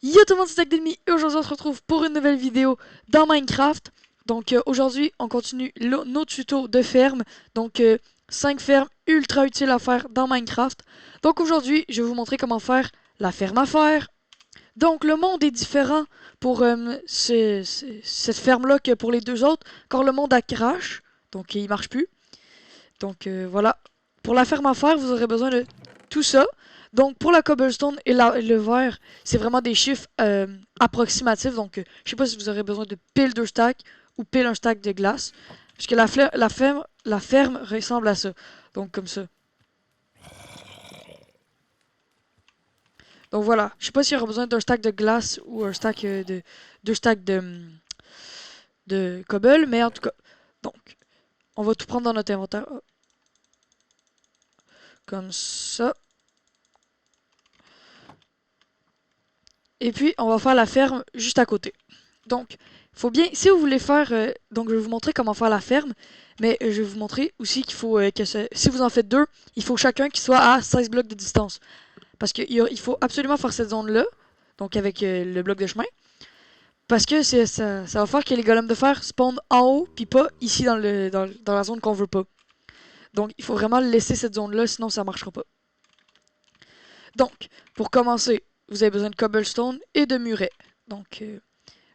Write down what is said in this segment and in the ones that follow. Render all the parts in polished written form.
Yo tout le monde, c'est Zach et aujourd'hui on se retrouve pour une nouvelle vidéo dans Minecraft. Donc aujourd'hui on continue nos tutos de ferme. Donc 5 fermes ultra utiles à faire dans Minecraft. Donc aujourd'hui je vais vous montrer comment faire la ferme à faire. Donc le monde est différent pour cette ferme là que pour les deux autres. Car le monde a crash, donc il marche plus. Donc voilà. Pour la ferme à faire, vous aurez besoin de tout ça. Donc pour la cobblestone et le verre, c'est vraiment des chiffres approximatifs. Donc je sais pas si vous aurez besoin de pile 2 stacks ou pile un stack de glace. Parce que la ferme ressemble à ça. Donc comme ça. Donc voilà. Je sais pas s'il y aura besoin d'un stack de glace ou un stack de 2 stacks de cobble. Mais en tout cas. Donc on va tout prendre dans notre inventaire. Comme ça. Et puis, on va faire la ferme juste à côté. Donc, faut bien, si vous voulez faire, donc je vais vous montrer comment faire la ferme, mais je vais vous montrer aussi qu'il faut si vous en faites deux, il faut chacun qui soit à 16 blocs de distance. Parce qu'il faut absolument faire cette zone-là, donc avec le bloc de chemin, parce que ça va faire que les golems de fer spawnent en haut, puis pas ici dans la zone qu'on veut pas. Donc, il faut vraiment laisser cette zone-là, sinon ça marchera pas. Donc, pour commencer, vous avez besoin de cobblestone et de muret. Donc,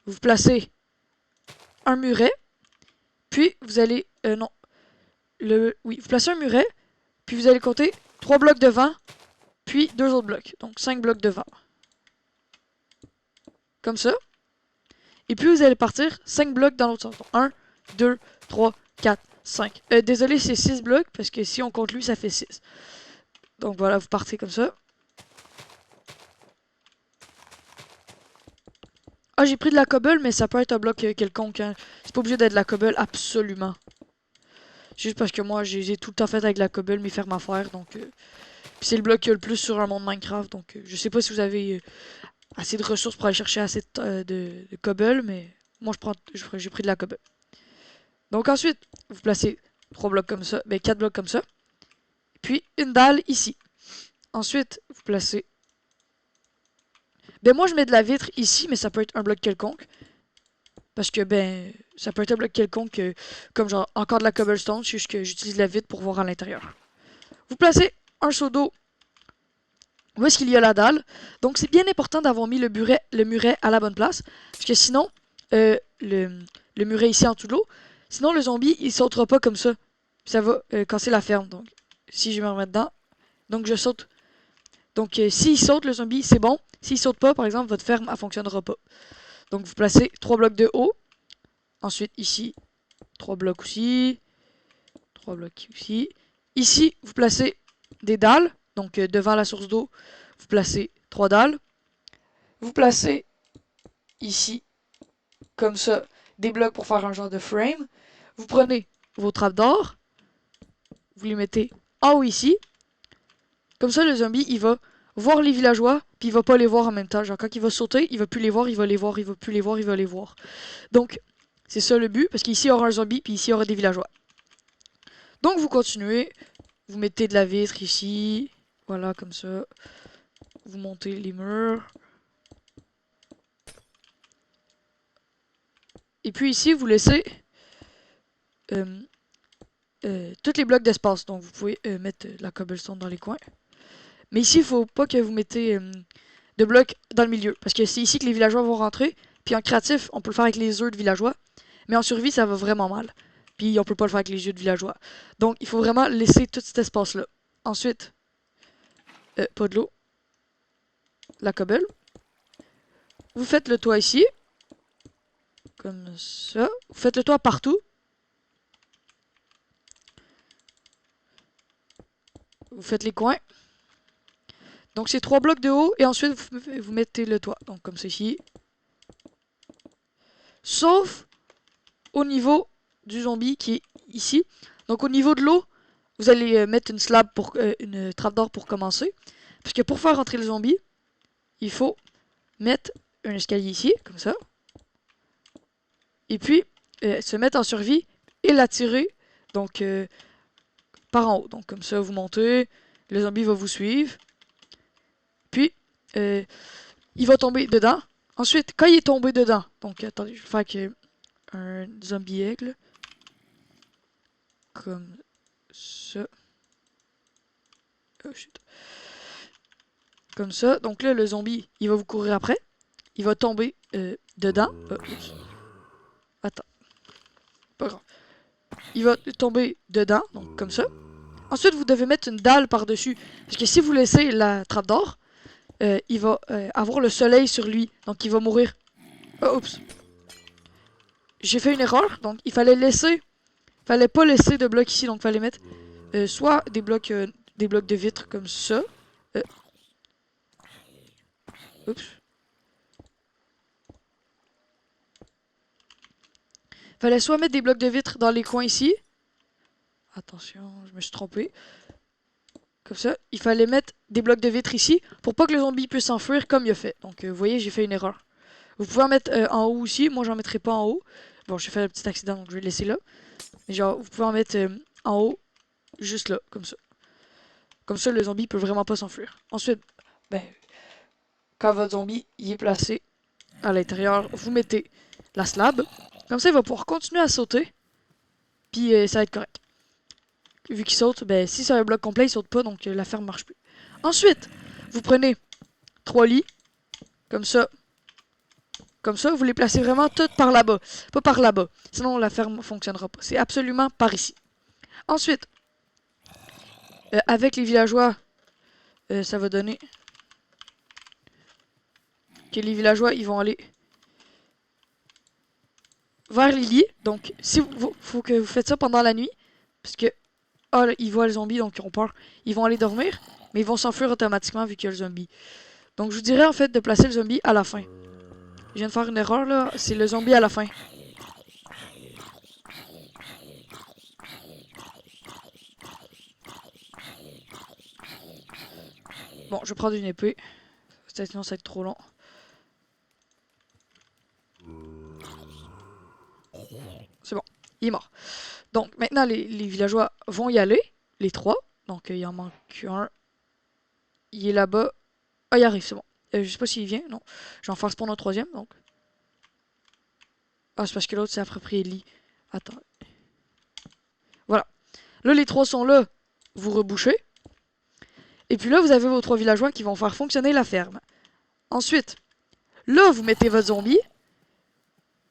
vous placez un muret, puis vous allez... non. Oui, vous placez un muret, puis vous allez compter 3 blocs de vent, puis 2 autres blocs. Donc 5 blocs de vent. Comme ça. Et puis vous allez partir 5 blocs dans l'autre sens. Donc 1, 2, 3, 4, 5. Désolé, c'est 6 blocs, parce que si on compte lui, ça fait 6. Donc voilà, vous partez comme ça. Ah, j'ai pris de la cobble, mais ça peut être un bloc quelconque. Hein. C'est pas obligé d'être de la cobble, absolument. Juste parce que moi, j'ai tout le temps fait avec la cobble, mes fermes à faire, donc... Puis c'est le bloc qu'il y a le plus sur un monde Minecraft, donc je sais pas si vous avez assez de ressources pour aller chercher assez de cobble, mais moi j'ai pris de la cobble. Donc ensuite, vous placez 3 blocs comme ça, 4 blocs comme ça, puis une dalle ici. Ensuite, vous placez... moi je mets de la vitre ici, mais ça peut être un bloc quelconque. Parce que ça peut être un bloc quelconque, comme genre encore de la cobblestone, c'est juste que j'utilise la vitre pour voir à l'intérieur. Vous placez un seau d'eau où est-ce qu'il y a la dalle. Donc c'est bien important d'avoir mis le muret à la bonne place. Parce que sinon, le muret ici en dessous de l'eau, sinon le zombie il sautera pas comme ça. Ça va casser la ferme. Donc si je me remets dedans, donc je saute. Donc s'il saute le zombie, c'est bon. S'il saute pas, par exemple, votre ferme elle fonctionnera pas. Donc vous placez 3 blocs de haut. Ensuite ici, 3 blocs aussi. 3 blocs aussi. Ici, vous placez des dalles. Donc devant la source d'eau, vous placez 3 dalles. Vous placez ici, comme ça, des blocs pour faire un genre de frame. Vous prenez vos trappes d'or, vous les mettez en haut ici. Comme ça, le zombie, il va voir les villageois, puis il va pas les voir en même temps. Genre, quand il va sauter, il va plus les voir, il va les voir, il va plus les voir, il va les voir. Donc, c'est ça le but, parce qu'ici, il y aura un zombie, puis ici, il y aura des villageois. Donc, vous continuez, vous mettez de la vitre ici, voilà, comme ça. Vous montez les murs. Et puis ici, vous laissez euh, tous les blocs d'espace. Donc vous pouvez mettre la cobblestone dans les coins. Mais ici, il faut pas que vous mettez de blocs dans le milieu. Parce que c'est ici que les villageois vont rentrer. Puis en créatif, on peut le faire avec les œufs de villageois. Mais en survie, ça va vraiment mal. Puis on peut pas le faire avec les œufs de villageois. Donc il faut vraiment laisser tout cet espace-là. Ensuite, pas de l'eau. La cobble. Vous faites le toit ici. Comme ça. Vous faites le toit partout. Vous faites les coins. Donc c'est 3 blocs de haut et ensuite vous mettez le toit. Donc comme ceci. Sauf au niveau du zombie qui est ici. Donc au niveau de l'eau, vous allez mettre une slab pour une trappe d'or pour commencer. Parce que pour faire rentrer le zombie, il faut mettre un escalier ici, comme ça. Et puis se mettre en survie et l'attirer donc par en haut. Donc comme ça vous montez, le zombie va vous suivre. Puis il va tomber dedans. Ensuite, quand il est tombé dedans, donc attendez, je vais faire que un zombie aigle. Comme ça. Oh shit. Comme ça. Donc là, le zombie, il va vous courir après. Il va tomber dedans. Oups. Attends. Pas grave. Il va tomber dedans, donc comme ça. Ensuite, vous devez mettre une dalle par-dessus. Parce que si vous laissez la trappe d'or, il va avoir le soleil sur lui. Donc il va mourir. Oh, oups. J'ai fait une erreur. Donc il fallait laisser. Fallait pas laisser de blocs ici. Donc il fallait mettre soit des blocs de vitre comme ça. Oups. Fallait soit mettre des blocs de vitre dans les coins ici. Attention, je me suis trompé. Comme ça. Il fallait mettre des blocs de vitre ici pour pas que le zombie puisse s'enfuir comme il a fait. Donc vous voyez, j'ai fait une erreur. Vous pouvez en mettre en haut aussi. Moi, j'en mettrai pas en haut. Bon, j'ai fait un petit accident, donc je vais le laisser là. Mais genre, vous pouvez en mettre en haut, juste là, comme ça. Comme ça, le zombie peut vraiment pas s'enfuir. Ensuite, ben, quand votre zombie y est placé à l'intérieur, vous mettez la slab. Comme ça, il va pouvoir continuer à sauter. Puis ça va être correct. Vu qu'il saute, ben si c'est un bloc complet, il saute pas, donc la ferme marche plus. Ensuite, vous prenez 3 lits. Comme ça. Comme ça, vous les placez vraiment toutes par là-bas. Pas par là-bas. Sinon, la ferme ne fonctionnera pas. C'est absolument par ici. Ensuite, avec les villageois, ça va donner que les villageois, ils vont aller vers les lits. Donc, si faut que vous faites ça pendant la nuit. Parce que, là, ils voient le zombie, donc ils ont peur. Ils vont aller dormir, mais ils vont s'enfuir automatiquement vu qu'il y a le zombie. Donc, je vous dirais en fait de placer le zombie à la fin. Je viens de faire une erreur là, c'est le zombie à la fin. Bon, je vais prendre une épée. Sinon, ça va être trop long. C'est bon, il est mort. Donc, maintenant, les villageois vont y aller. Les 3. Donc, il en manque un. Il est là-bas. Ah, il arrive, c'est bon. Je sais pas s'il vient, non. Je vais en faire spawn un 3e, donc. Ah, c'est parce que l'autre s'est approprié le lit. Attends. Voilà. Là, les 3 sont là. Vous rebouchez. Et puis là, vous avez vos 3 villageois qui vont faire fonctionner la ferme. Ensuite, là, vous mettez votre zombie.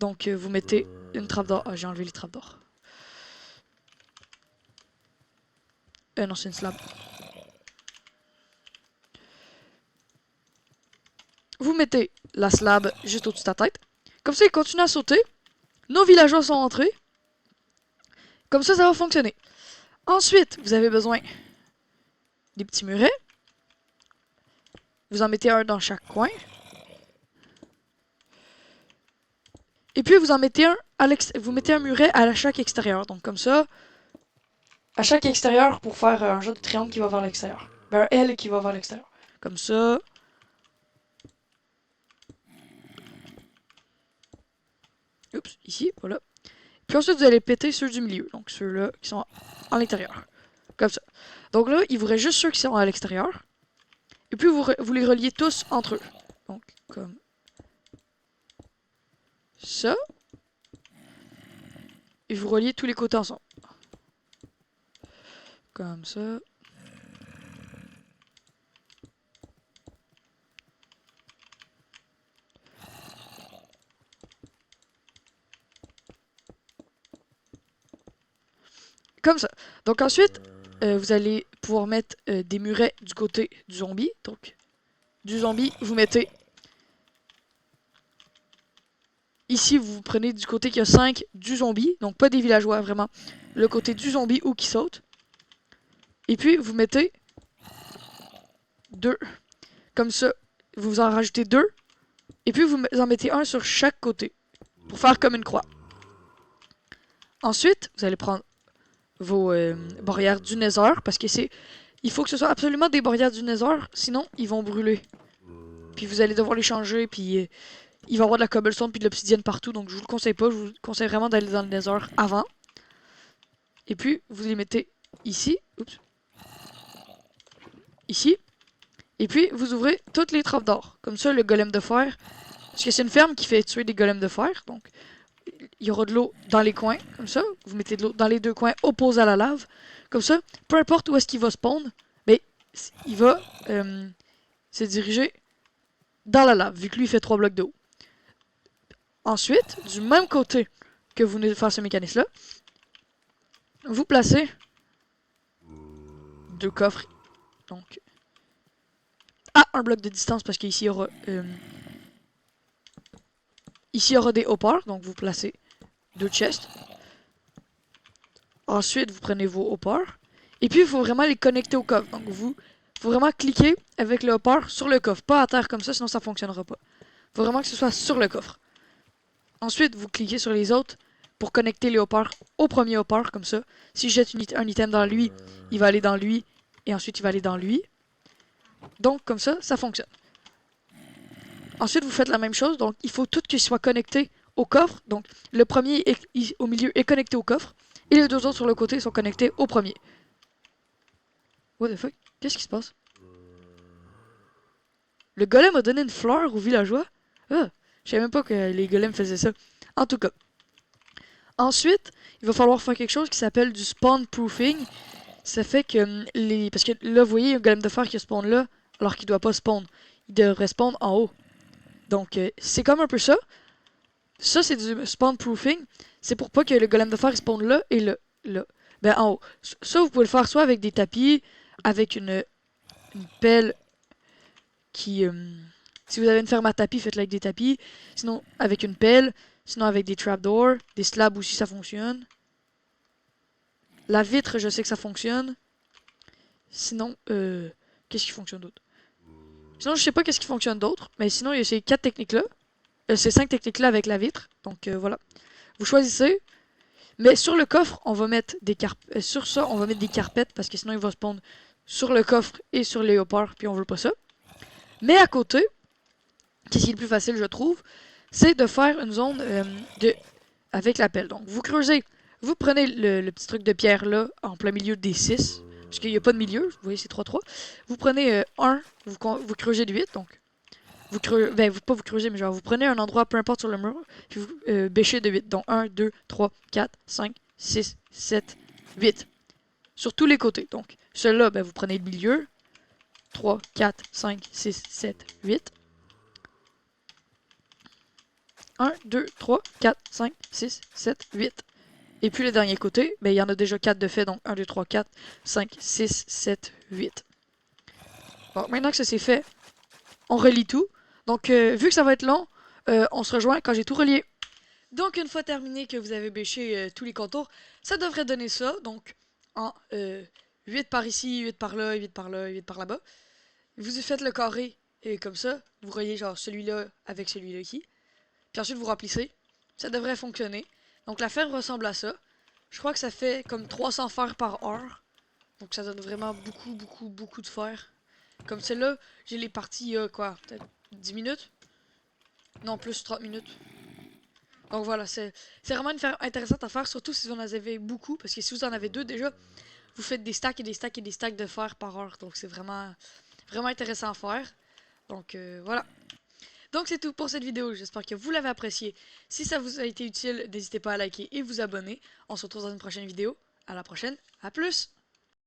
Donc, vous mettez une trappe d'or. Ah, j'ai enlevé les trappes d'or. Non, c'est une slab. Vous mettez la slab juste au-dessus de ta tête. Comme ça, il continue à sauter. Nos villageois sont entrés. Comme ça va fonctionner. Ensuite, vous avez besoin des petits murets. Vous en mettez un dans chaque coin. Et puis, vous en mettez un vous mettez un muret à chaque extérieur. Donc, comme ça, à chaque extérieur pour faire un jeu de triangle qui va vers l'extérieur. Ben, un L qui va vers l'extérieur. Comme ça. Oups, ici, voilà. Puis ensuite, vous allez péter ceux du milieu. Donc, ceux-là qui sont à l'intérieur. Comme ça. Donc là, il vous reste juste ceux qui sont à l'extérieur. Et puis, vous les reliez tous entre eux. Donc, comme ça. Et vous reliez tous les côtés ensemble. Comme ça. Comme ça. Donc ensuite, vous allez pouvoir mettre des murets du côté du zombie. Donc, du zombie, vous mettez... Ici, vous prenez du côté qui a 5 du zombie. Donc, pas des villageois, vraiment. Le côté du zombie ou qui saute. Et puis, vous mettez 2. Comme ça, vous en rajoutez 2. Et puis, vous en mettez un sur chaque côté. Pour faire comme une croix. Ensuite, vous allez prendre vos barrières du Nether. Parce que c'est... Il faut que ce soit absolument des barrières du Nether. Sinon, ils vont brûler. Puis vous allez devoir les changer. Puis il va y avoir de la cobblestone puis de l'obsidienne partout. Donc je vous le conseille pas. Je vous conseille vraiment d'aller dans le Nether avant. Et puis, vous les mettez ici. Oups. Ici. Et puis, vous ouvrez toutes les trappes d'or. Comme ça, le golem de fer... Parce que c'est une ferme qui fait tuer des golems de fer. Donc, il y aura de l'eau dans les coins. Comme ça, vous mettez de l'eau dans les deux coins opposés à la lave. Comme ça, peu importe où est-ce qu'il va spawn, mais il va se diriger dans la lave, vu que lui, il fait 3 blocs de haut. Ensuite, du même côté que vous venez de faire ce mécanisme-là, vous placez 2 coffres. Donc, à un bloc de distance, parce qu'ici, ici, il y aura des haut-parts. Donc, vous placez 2 chests. Ensuite, vous prenez vos haut-parts. Et puis, il faut vraiment les connecter au coffre. Donc, il faut vraiment cliquer avec le haut-part sur le coffre. Pas à terre comme ça, sinon ça ne fonctionnera pas. Il faut vraiment que ce soit sur le coffre. Ensuite, vous cliquez sur les autres pour connecter les haut-parts au premier haut-part, comme ça. Si je jette un item dans lui, il va aller dans lui. Et ensuite, il va aller dans lui. Donc, comme ça, ça fonctionne. Ensuite, vous faites la même chose. Donc, il faut tout qu'il soit connecté au coffre. Donc, le premier au milieu est connecté au coffre. Et les deux autres sur le côté sont connectés au premier. What the fuck? Qu'est-ce qui se passe? Le golem a donné une fleur aux villageois? Ah, je savais même pas que les golems faisaient ça. En tout cas. Ensuite, il va falloir faire quelque chose qui s'appelle du spawn proofing. Ça fait que parce que là, vous voyez, un golem de fer qui spawn là, alors qu'il doit pas spawn. Il devrait spawn en haut. Donc, c'est comme un peu ça. Ça, c'est du spawn proofing. C'est pour pas que le golem de fer spawn là et là. Ben, en haut. Ça, vous pouvez le faire soit avec des tapis, avec une pelle qui... si vous avez une ferme à tapis, faites-le avec des tapis. Sinon, avec une pelle. Sinon, avec des trapdoors. Des slabs aussi, ça fonctionne. La vitre, je sais que ça fonctionne. Sinon, qu'est-ce qui fonctionne d'autre? Sinon, je sais pas qu'est-ce qui fonctionne d'autre. Mais sinon, il y a ces 4 techniques-là. Ces 5 techniques-là avec la vitre. Donc, voilà. Vous choisissez. Mais sur le coffre, on va mettre des carpettes. Sur ça, on va mettre des carpettes. Parce que sinon, il va spawn sur le coffre et sur les haut-parts. Puis on veut pas ça. Mais à côté, qu'est-ce qui est le plus facile, je trouve, c'est de faire une zone avec la pelle. Donc, vous creusez. Vous prenez le petit truc de pierre là, en plein milieu des 6. Parce qu'il n'y a pas de milieu. Vous voyez, c'est 3-3. Vous prenez 1. Vous creusez de 8. Donc, pas vous creusez, mais genre, vous prenez un endroit, peu importe sur le mur. Puis vous bêchez de 8. Donc, 1, 2, 3, 4, 5, 6, 7, 8. Sur tous les côtés. Donc, celui-là, ben, vous prenez le milieu. 3, 4, 5, 6, 7, 8. 1, 2, 3, 4, 5, 6, 7, 8. Et puis le dernier côté, ben, il y en a déjà 4 de fait, donc 1, 2, 3, 4, 5, 6, 7, 8. Bon, maintenant que ça c'est fait, on relie tout. Donc, vu que ça va être long, on se rejoint quand j'ai tout relié. Donc, une fois terminé que vous avez bêché tous les contours, ça devrait donner ça. Donc, en 8 par ici, 8 par là, 8 par là, 8 par là-bas. Vous faites le carré, et comme ça, vous reliez genre celui-là avec celui-là ici. Puis ensuite, vous remplissez. Ça devrait fonctionner. Donc, la ferme ressemble à ça. Je crois que ça fait comme 300 fers par heure. Donc, ça donne vraiment beaucoup de fer. Comme celle-là, j'ai les parties il y a quoi? Peut-être 10 minutes? Non, plus 30 minutes. Donc voilà, c'est vraiment une ferme intéressante à faire, surtout si vous en avez beaucoup. Parce que si vous en avez deux déjà, vous faites des stacks et des stacks et des stacks de fer par heure. Donc, c'est vraiment intéressant à faire. Donc, voilà. Donc c'est tout pour cette vidéo, j'espère que vous l'avez apprécié. Si ça vous a été utile, n'hésitez pas à liker et vous abonner. On se retrouve dans une prochaine vidéo. À la prochaine, à plus!